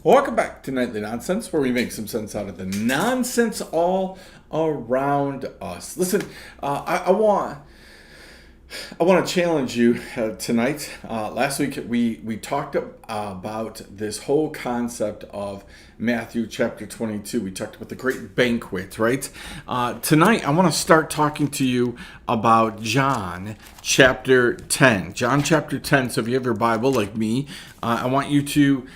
Welcome back to Nightly Nonsense, where we make some sense out of the nonsense all around us. Listen, I want to challenge you tonight. Last week we talked about this whole concept of Matthew chapter 22. We talked about the great banquet, right? Tonight I want to start talking to you about John chapter 10. John chapter 10. So if you have your Bible like me, I want you to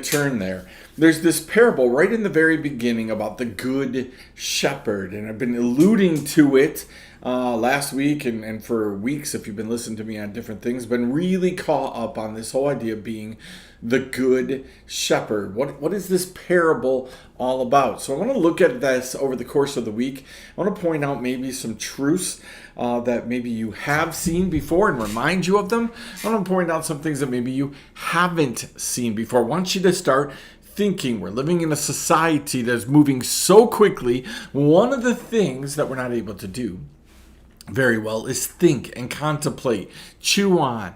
turn there. There's this parable right in the very beginning about the good shepherd, and I've been alluding to it last week and for weeks, if you've been listening to me on different things, been really caught up on this whole idea of being the good shepherd. What is this parable all about? So I want to look at this over the course of the week. I want to point out maybe some truths that maybe you have seen before and remind you of them. I want to point out some things that maybe you haven't seen before. I want you to start thinking. We're living in a society that's moving so quickly. One of the things that we're not able to do very well is think and contemplate, chew on,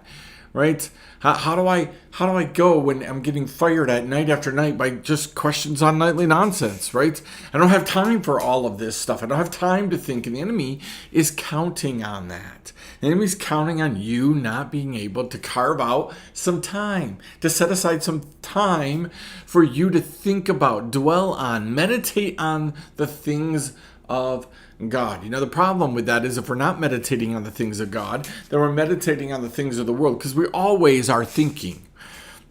right? How do I go when I'm getting fired at night after night by just questions on nightly nonsense, right? I don't have time for all of this stuff. I don't have time to think, and the enemy is counting on that. The enemy's counting on you not being able to carve out some time, to set aside some time for you to think about, dwell on, meditate on the things of God. You know, the problem with that is if we're not meditating on the things of God, then we're meditating on the things of the world, because we always are thinking,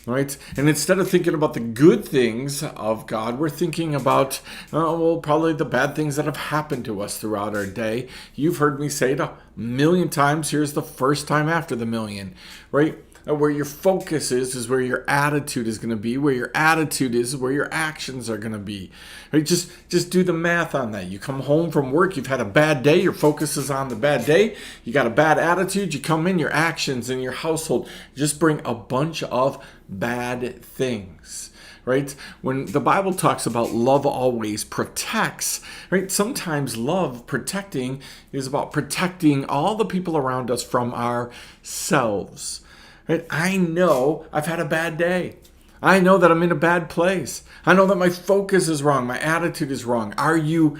right? And instead of thinking about the good things of God, we're thinking about, probably the bad things that have happened to us throughout our day. You've heard me say it a million times. Here's the first time after the million, right? Where your focus is where your attitude is going to be. Where your attitude is where your actions are going to be. Right? Just do the math on that. You come home from work, you've had a bad day, your focus is on the bad day, you got a bad attitude, you come in, your actions in your household just bring a bunch of bad things. Right? When the Bible talks about love always protects, right? Sometimes love protecting is about protecting all the people around us from ourselves. Right? I know I've had a bad day. I know that I'm in a bad place. I know that my focus is wrong. My attitude is wrong. Are you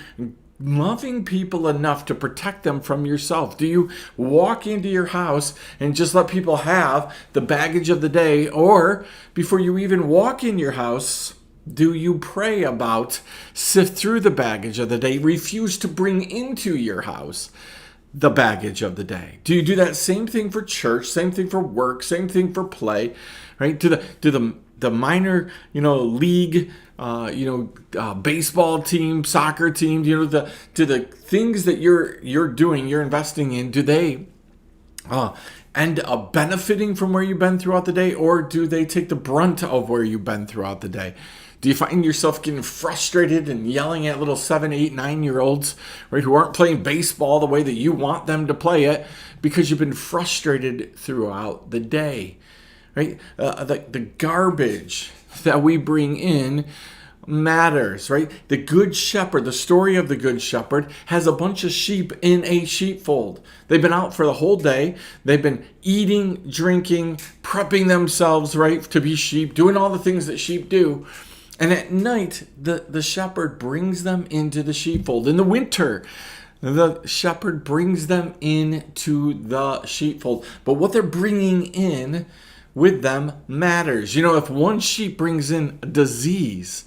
loving people enough to protect them from yourself? Do you walk into your house and just let people have the baggage of the day? Or before you even walk in your house, do you pray about, sift through the baggage of the day, refuse to bring into your house the baggage of the day? Do you do that same thing for church, same thing for work, same thing for play, right? Do the minor, league, baseball team, soccer team, do the things that you're doing, you're investing in, do they end up benefiting from where you've been throughout the day, or do they take the brunt of where you've been throughout the day? Do you find yourself getting frustrated and yelling at little 7, 8, 9-year-olds, right, who aren't playing baseball the way that you want them to play it because you've been frustrated throughout the day, right? The garbage that we bring in matters, right? The good shepherd, the story of the good shepherd, has a bunch of sheep in a sheepfold. They've been out for the whole day. They've been eating, drinking, prepping themselves, right, to be sheep, doing all the things that sheep do. And at night, the shepherd brings them into the sheepfold. In the winter, the shepherd brings them into the sheepfold. But what they're bringing in with them matters. If one sheep brings in a disease,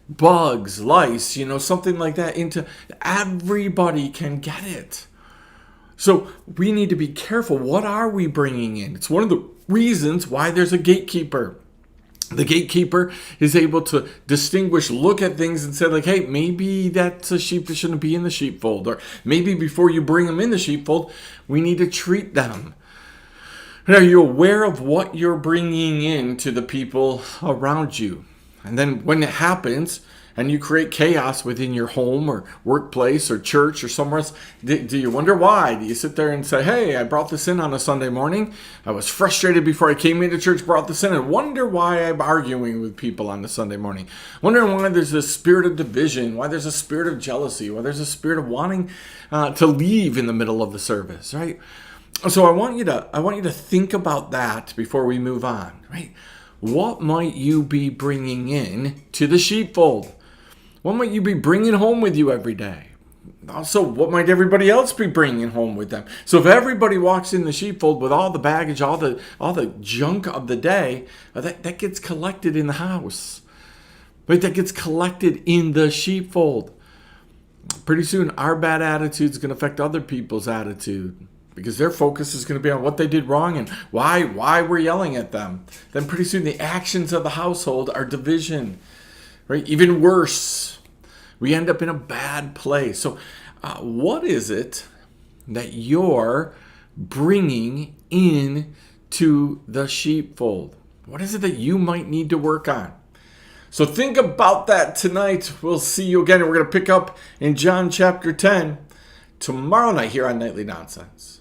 bugs, lice, something like that, into everybody can get it. So we need to be careful. What are we bringing in? It's one of the reasons why there's a gatekeeper. The gatekeeper is able to distinguish, look at things and say, like, hey, maybe that's a sheep that shouldn't be in the sheepfold. Or maybe before you bring them in the sheepfold, we need to treat them. Are you aware of what you're bringing in to the people around you? And then when it happens, and you create chaos within your home or workplace or church or somewhere else, do you wonder why? Do you sit there and say, hey, I brought this in on a Sunday morning. I was frustrated before I came into church, brought this in, and wonder why I'm arguing with people on the Sunday morning. Wondering why there's this spirit of division, why there's a spirit of jealousy, why there's a spirit of wanting to leave in the middle of the service, right? So I want you to think about that before we move on, right? what might you be bringing in to the sheepfold? What might you be bringing home with you every day? Also, what might everybody else be bringing home with them? So if everybody walks in the sheepfold with all the baggage, all the junk of the day, that gets collected in the house. Right? That gets collected in the sheepfold. Pretty soon, our bad attitude is going to affect other people's attitude, because their focus is going to be on what they did wrong and why we're yelling at them. Then pretty soon the actions of the household are division, right? Even worse, we end up in a bad place. So what is it that you're bringing in to the sheepfold? What is it that you might need to work on? So think about that tonight. We'll see you again. We're going to pick up in John chapter 10 tomorrow night here on Nightly Nonsense.